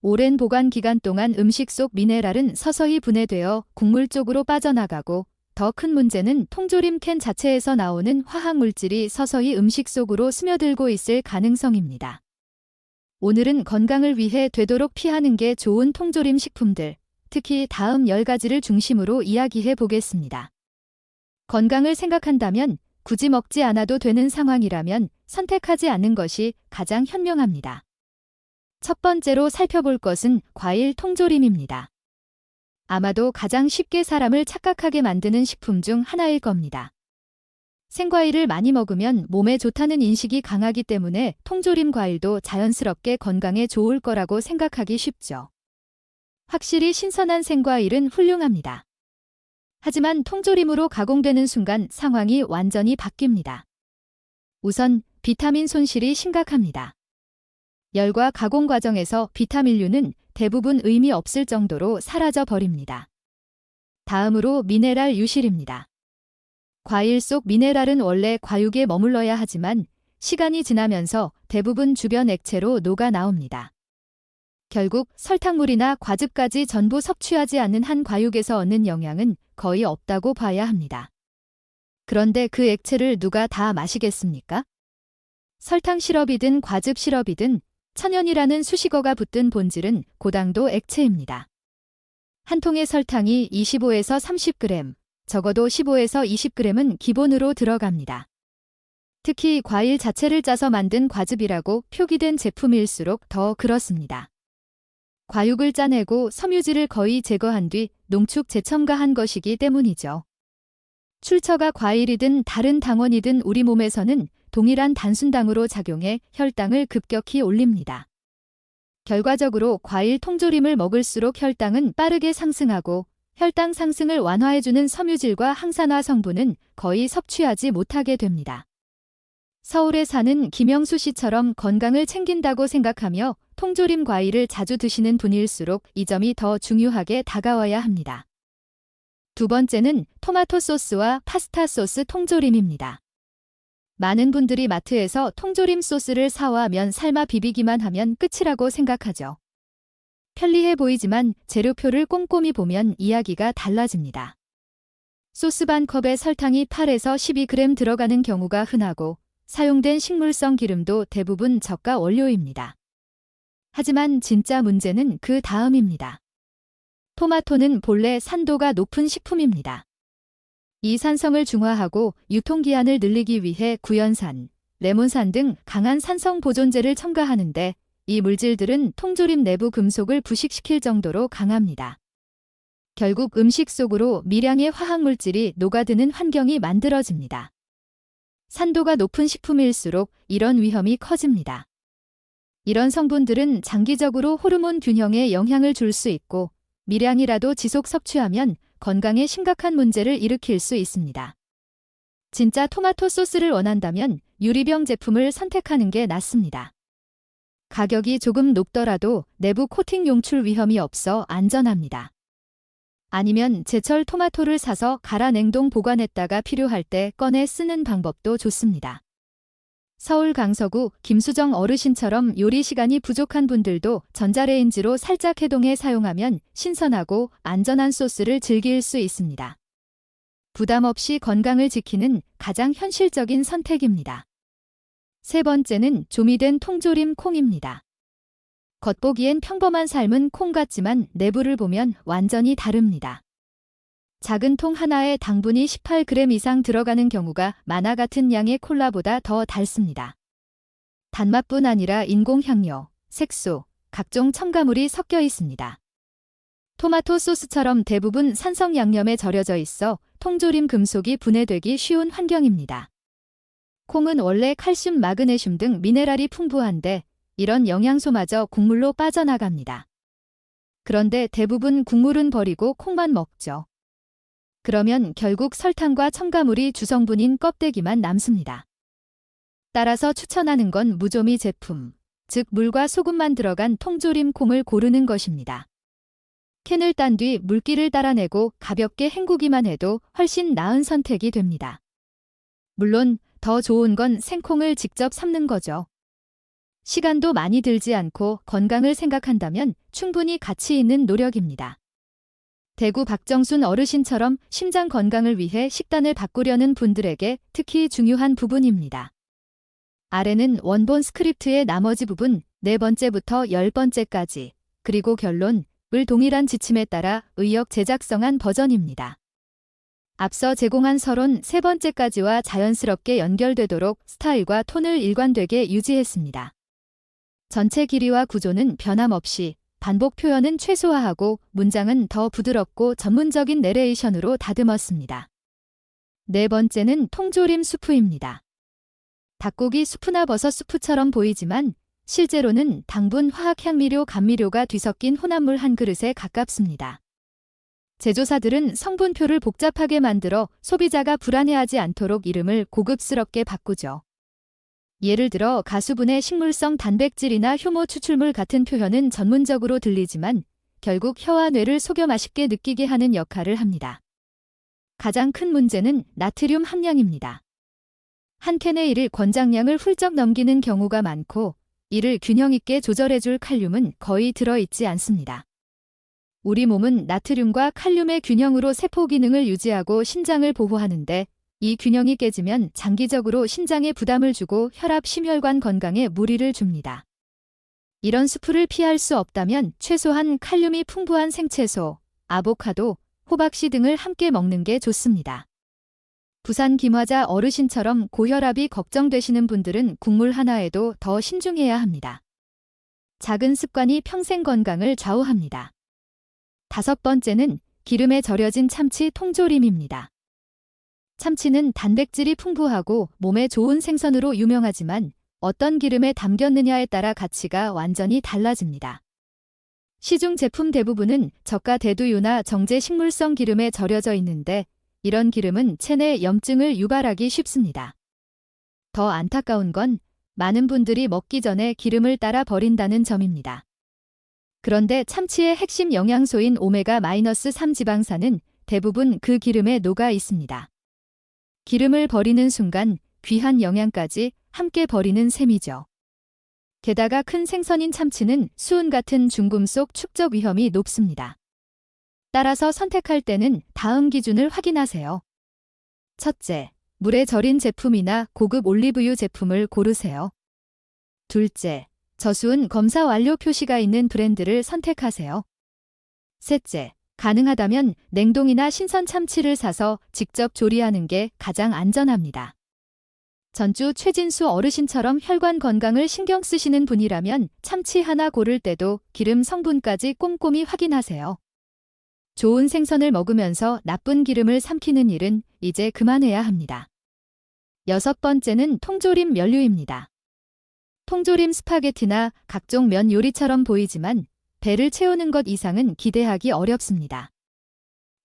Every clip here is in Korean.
오랜 보관 기간 동안 음식 속 미네랄은 서서히 분해되어 국물 쪽으로 빠져나가고, 더 큰 문제는 통조림 캔 자체에서 나오는 화학 물질이 서서히 음식 속으로 스며들고 있을 가능성입니다. 오늘은 건강을 위해 되도록 피하는 게 좋은 통조림 식품들, 특히 다음 10가지를 중심으로 이야기해 보겠습니다. 건강을 생각한다면 굳이 먹지 않아도 되는 상황이라면 선택하지 않는 것이 가장 현명합니다. 첫 번째로 살펴볼 것은 과일 통조림입니다. 아마도 가장 쉽게 사람을 착각하게 만드는 식품 중 하나일 겁니다. 생과일을 많이 먹으면 몸에 좋다는 인식이 강하기 때문에 통조림 과일도 자연스럽게 건강에 좋을 거라고 생각하기 쉽죠. 확실히 신선한 생과일은 훌륭합니다. 하지만 통조림으로 가공되는 순간 상황이 완전히 바뀝니다. 우선 비타민 손실이 심각합니다. 열과 가공 과정에서 비타민류는 대부분 의미 없을 정도로 사라져 버립니다. 다음으로 미네랄 유실입니다. 과일 속 미네랄은 원래 과육에 머물러야 하지만 시간이 지나면서 대부분 주변 액체로 녹아 나옵니다. 결국 설탕물이나 과즙까지 전부 섭취하지 않는 한 과육에서 얻는 영양은 거의 없다고 봐야 합니다. 그런데 그 액체를 누가 다 마시겠습니까? 설탕 시럽이든 과즙 시럽이든 천연이라는 수식어가 붙든 본질은 고당도 액체입니다. 한 통의 설탕이 25에서 30g, 적어도 15에서 20g은 기본으로 들어갑니다. 특히 과일 자체를 짜서 만든 과즙이라고 표기된 제품일수록 더 그렇습니다. 과육을 짜내고 섬유질을 거의 제거한 뒤 농축 재첨가한 것이기 때문이죠. 출처가 과일이든 다른 당원이든 우리 몸에서는 동일한 단순당으로 작용해 혈당을 급격히 올립니다. 결과적으로 과일 통조림을 먹을수록 혈당은 빠르게 상승하고 혈당 상승을 완화해주는 섬유질과 항산화 성분은 거의 섭취하지 못하게 됩니다. 서울에 사는 김영수 씨처럼 건강을 챙긴다고 생각하며 통조림 과일을 자주 드시는 분일수록 이 점이 더 중요하게 다가와야 합니다. 두 번째는 토마토 소스와 파스타 소스 통조림입니다. 많은 분들이 마트에서 통조림 소스를 사와 면 삶아 비비기만 하면 끝이라고 생각하죠. 편리해 보이지만 재료표를 꼼꼼히 보면 이야기가 달라집니다. 소스 반 컵에 설탕이 8에서 12g 들어가는 경우가 흔하고 사용된 식물성 기름도 대부분 저가 원료입니다. 하지만 진짜 문제는 그 다음입니다. 토마토는 본래 산도가 높은 식품입니다. 이 산성을 중화하고 유통기한을 늘리기 위해 구연산, 레몬산 등 강한 산성 보존제를 첨가하는데 이 물질들은 통조림 내부 금속을 부식시킬 정도로 강합니다. 결국 음식 속으로 미량의 화학물질이 녹아드는 환경이 만들어집니다. 산도가 높은 식품일수록 이런 위험이 커집니다. 이런 성분들은 장기적으로 호르몬 균형에 영향을 줄 수 있고 미량이라도 지속 섭취하면 건강에 심각한 문제를 일으킬 수 있습니다. 진짜 토마토 소스를 원한다면 유리병 제품을 선택하는 게 낫습니다. 가격이 조금 높더라도 내부 코팅 용출 위험이 없어 안전합니다. 아니면 제철 토마토를 사서 갈아 냉동 보관했다가 필요할 때 꺼내 쓰는 방법도 좋습니다. 서울 강서구 김수정 어르신처럼 요리 시간이 부족한 분들도 전자레인지로 살짝 해동해 사용하면 신선하고 안전한 소스를 즐길 수 있습니다. 부담 없이 건강을 지키는 가장 현실적인 선택입니다. 세 번째는 조미된 통조림 콩입니다. 겉보기엔 평범한 삶은 콩 같지만 내부를 보면 완전히 다릅니다. 작은 통 하나에 당분이 18g 이상 들어가는 경우가 만화 같은 양의 콜라보다 더 달습니다. 단맛뿐 아니라 인공향료, 색소, 각종 첨가물이 섞여 있습니다. 토마토 소스처럼 대부분 산성 양념에 절여져 있어 통조림 금속이 분해되기 쉬운 환경입니다. 콩은 원래 칼슘, 마그네슘 등 미네랄이 풍부한데 이런 영양소마저 국물로 빠져나갑니다. 그런데 대부분 국물은 버리고 콩만 먹죠. 그러면 결국 설탕과 첨가물이 주성분인 껍데기만 남습니다. 따라서 추천하는 건 무조미 제품, 즉 물과 소금만 들어간 통조림 콩을 고르는 것입니다. 캔을 딴 뒤 물기를 따라내고 가볍게 헹구기만 해도 훨씬 나은 선택이 됩니다. 물론 더 좋은 건 생콩을 직접 삶는 거죠. 시간도 많이 들지 않고 건강을 생각한다면 충분히 가치 있는 노력입니다. 대구 박정순 어르신처럼 심장 건강을 위해 식단을 바꾸려는 분들에게 특히 중요한 부분입니다. 아래는 원본 스크립트의 나머지 부분 4번째부터 10번째까지, 그리고 결론을 동일한 지침에 따라 의역 제작성한 버전입니다. 앞서 제공한 서론 3번째까지와 자연스럽게 연결되도록 스타일과 톤을 일관되게 유지했습니다. 전체 길이와 구조는 변함없이, 반복 표현은 최소화하고 문장은 더 부드럽고 전문적인 내레이션으로 다듬었습니다. 4번째는 통조림 수프입니다. 닭고기 수프나 버섯 수프처럼 보이지만 실제로는 당분, 화학 향미료, 감미료가 뒤섞인 혼합물 한 그릇에 가깝습니다. 제조사들은 성분표를 복잡하게 만들어 소비자가 불안해하지 않도록 이름을 고급스럽게 바꾸죠. 예를 들어 가수분해 식물성 단백질이나 효모 추출물 같은 표현은 전문적으로 들리지만 결국 혀와 뇌를 속여 맛있게 느끼게 하는 역할을 합니다. 가장 큰 문제는 나트륨 함량입니다. 한 캔의 1일 권장량을 훌쩍 넘기는 경우가 많고 이를 균형 있게 조절해줄 칼륨은 거의 들어있지 않습니다. 우리 몸은 나트륨과 칼륨의 균형으로 세포 기능을 유지하고 신장을 보호하는데 이 균형이 깨지면 장기적으로 신장에 부담을 주고 혈압, 심혈관 건강에 무리를 줍니다. 이런 수프를 피할 수 없다면 최소한 칼륨이 풍부한 생채소, 아보카도, 호박씨 등을 함께 먹는 게 좋습니다. 부산 김화자 어르신처럼 고혈압이 걱정되시는 분들은 국물 하나에도 더 신중해야 합니다. 작은 습관이 평생 건강을 좌우합니다. 5번째는 기름에 절여진 참치 통조림입니다. 참치는 단백질이 풍부하고 몸에 좋은 생선으로 유명하지만 어떤 기름에 담겼느냐에 따라 가치가 완전히 달라집니다. 시중 제품 대부분은 저가 대두유나 정제 식물성 기름에 절여져 있는데 이런 기름은 체내 염증을 유발하기 쉽습니다. 더 안타까운 건 많은 분들이 먹기 전에 기름을 따라 버린다는 점입니다. 그런데 참치의 핵심 영양소인 오메가-3 지방산은 대부분 그 기름에 녹아 있습니다. 기름을 버리는 순간 귀한 영양까지 함께 버리는 셈이죠. 게다가 큰 생선인 참치는 수은 같은 중금속 축적 위험이 높습니다. 따라서 선택할 때는 다음 기준을 확인하세요. 첫째, 물에 절인 제품이나 고급 올리브유 제품을 고르세요. 둘째, 저수은 검사 완료 표시가 있는 브랜드를 선택하세요. 셋째, 가능하다면 냉동이나 신선 참치를 사서 직접 조리하는 게 가장 안전합니다. 전주 최진수 어르신처럼 혈관 건강을 신경 쓰시는 분이라면 참치 하나 고를 때도 기름 성분까지 꼼꼼히 확인하세요. 좋은 생선을 먹으면서 나쁜 기름을 삼키는 일은 이제 그만해야 합니다. 6번째는 통조림 면류입니다. 통조림 스파게티나 각종 면 요리처럼 보이지만 배를 채우는 것 이상은 기대하기 어렵습니다.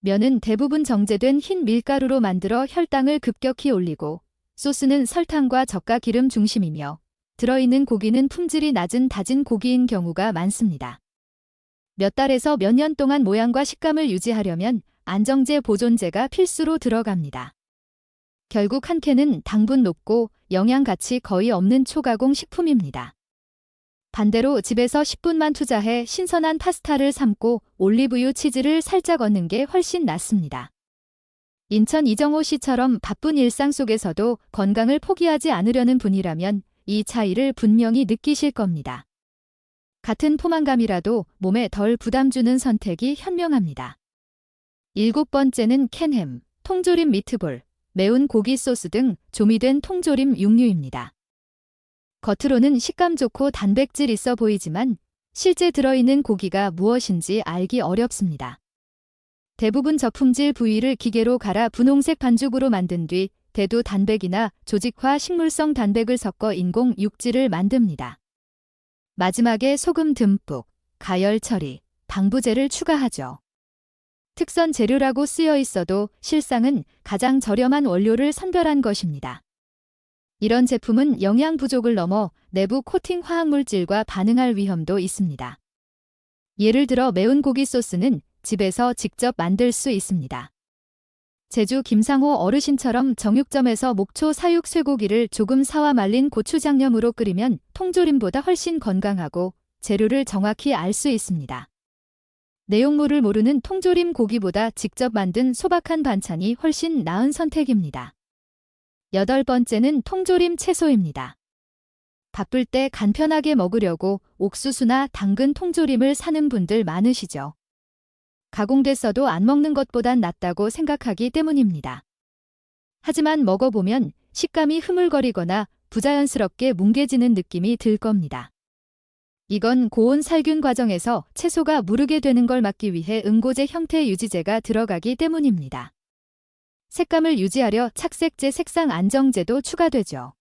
면은 대부분 정제된 흰 밀가루로 만들어 혈당을 급격히 올리고 소스는 설탕과 저가 기름 중심이며 들어있는 고기는 품질이 낮은 다진 고기인 경우가 많습니다. 몇 달에서 몇 년 동안 모양과 식감을 유지하려면 안정제 보존제가 필수로 들어갑니다. 결국 한 캔은 당분 높고 영양 가치 거의 없는 초가공 식품입니다. 반대로 집에서 10분만 투자해 신선한 파스타를 삶고 올리브유 치즈를 살짝 얹는 게 훨씬 낫습니다. 인천 이정호 씨처럼 바쁜 일상 속에서도 건강을 포기하지 않으려는 분이라면 이 차이를 분명히 느끼실 겁니다. 같은 포만감이라도 몸에 덜 부담 주는 선택이 현명합니다. 7번째는 캔햄, 통조림 미트볼, 매운 고기 소스 등 조미된 통조림 육류입니다. 겉으로는 식감 좋고 단백질 있어 보이지만 실제 들어있는 고기가 무엇인지 알기 어렵습니다. 대부분 저품질 부위를 기계로 갈아 분홍색 반죽으로 만든 뒤 대두 단백이나 조직화 식물성 단백을 섞어 인공 육질을 만듭니다. 마지막에 소금 듬뿍, 가열 처리, 방부제를 추가하죠. 특선 재료라고 쓰여 있어도 실상은 가장 저렴한 원료를 선별한 것입니다. 이런 제품은 영양 부족을 넘어 내부 코팅 화학물질과 반응할 위험도 있습니다. 예를 들어 매운 고기 소스는 집에서 직접 만들 수 있습니다. 제주 김상호 어르신처럼 정육점에서 목초 사육 쇠고기를 조금 사와 말린 고추장염으로 끓이면 통조림보다 훨씬 건강하고 재료를 정확히 알 수 있습니다. 내용물을 모르는 통조림 고기보다 직접 만든 소박한 반찬이 훨씬 나은 선택입니다. 8번째는 통조림 채소입니다. 바쁠 때 간편하게 먹으려고 옥수수나 당근 통조림을 사는 분들 많으시죠. 가공됐어도 안 먹는 것보단 낫다고 생각하기 때문입니다. 하지만 먹어보면 식감이 흐물거리거나 부자연스럽게 뭉개지는 느낌이 들 겁니다. 이건 고온 살균 과정에서 채소가 무르게 되는 걸 막기 위해 응고제 형태 유지제가 들어가기 때문입니다. 색감을 유지하려 착색제 색상 안정제도 추가되죠.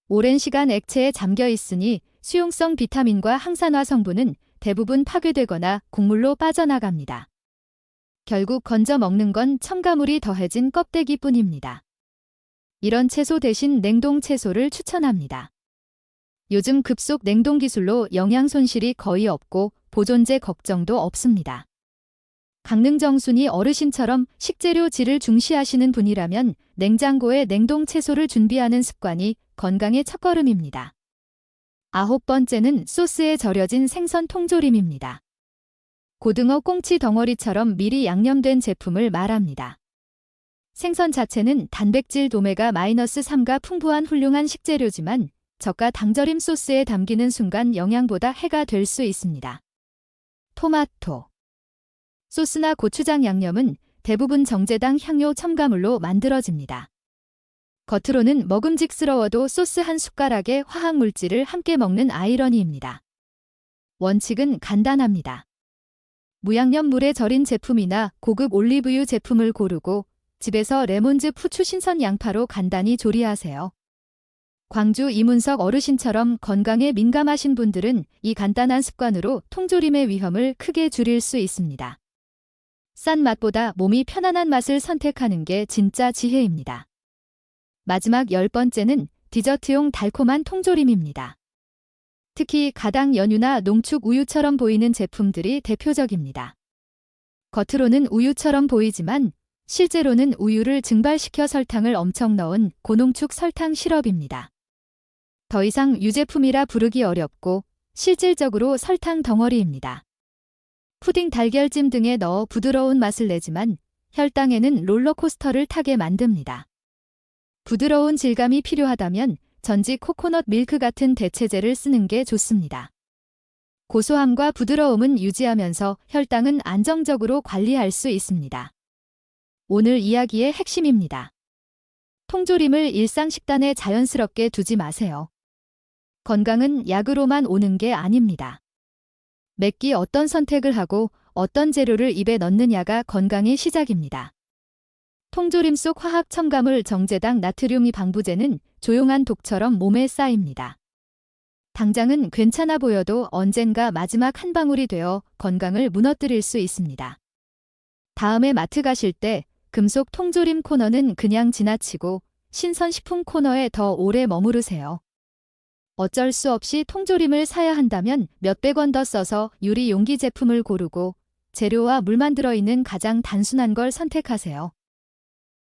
오랜 시간 액체에 잠겨 있으니 수용성 비타민과 항산화 성분은 대부분 파괴되거나 국물로 빠져나갑니다. 결국 건져 먹는 건 첨가물이 더해진 껍데기뿐입니다. 이런 채소 대신 냉동 채소를 추천합니다. 요즘 급속 냉동 기술로 영양 손실이 거의 없고 보존제 걱정도 없습니다. 강릉정순이 어르신처럼 식재료 질을 중시하시는 분이라면 냉장고에 냉동 채소를 준비하는 습관이 건강의 첫걸음입니다. 9번째는 소스에 절여진 생선 통조림입니다. 고등어 꽁치 덩어리처럼 미리 양념된 제품을 말합니다. 생선 자체는 단백질 오메가-3가 풍부한 훌륭한 식재료지만 저가 당절임 소스에 담기는 순간 영양보다 해가 될 수 있습니다. 토마토. 소스나 고추장 양념은 대부분 정제당 향료 첨가물로 만들어집니다. 겉으로는 먹음직스러워도 소스 한 숟가락에 화학물질을 함께 먹는 아이러니입니다. 원칙은 간단합니다. 무양념 물에 절인 제품이나 고급 올리브유 제품을 고르고 집에서 레몬즙 후추 신선 양파로 간단히 조리하세요. 광주 이문석 어르신처럼 건강에 민감하신 분들은 이 간단한 습관으로 통조림의 위험을 크게 줄일 수 있습니다. 싼 맛보다 몸이 편안한 맛을 선택하는 게 진짜 지혜입니다. 마지막 10번째는 디저트용 달콤한 통조림입니다. 특히 가당 연유나 농축 우유처럼 보이는 제품들이 대표적입니다. 겉으로는 우유처럼 보이지만 실제로는 우유를 증발시켜 설탕을 엄청 넣은 고농축 설탕 시럽입니다. 더 이상 유제품이라 부르기 어렵고 실질적으로 설탕 덩어리입니다. 푸딩 달걀찜 등에 넣어 부드러운 맛을 내지만 혈당에는 롤러코스터를 타게 만듭니다. 부드러운 질감이 필요하다면 전지 코코넛 밀크 같은 대체제를 쓰는 게 좋습니다. 고소함과 부드러움은 유지하면서 혈당은 안정적으로 관리할 수 있습니다. 오늘 이야기의 핵심입니다. 통조림을 일상 식단에 자연스럽게 두지 마세요. 건강은 약으로만 오는 게 아닙니다. 매끼 어떤 선택을 하고 어떤 재료를 입에 넣느냐가 건강의 시작입니다. 통조림 속 화학 첨가물 정제당 나트륨 방부제는 조용한 독처럼 몸에 쌓입니다. 당장은 괜찮아 보여도 언젠가 마지막 한 방울이 되어 건강을 무너뜨릴 수 있습니다. 다음에 마트 가실 때 금속 통조림 코너는 그냥 지나치고 신선식품 코너에 더 오래 머무르세요. 어쩔 수 없이 통조림을 사야 한다면 몇백 원 더 써서 유리 용기 제품을 고르고 재료와 물만 들어있는 가장 단순한 걸 선택하세요.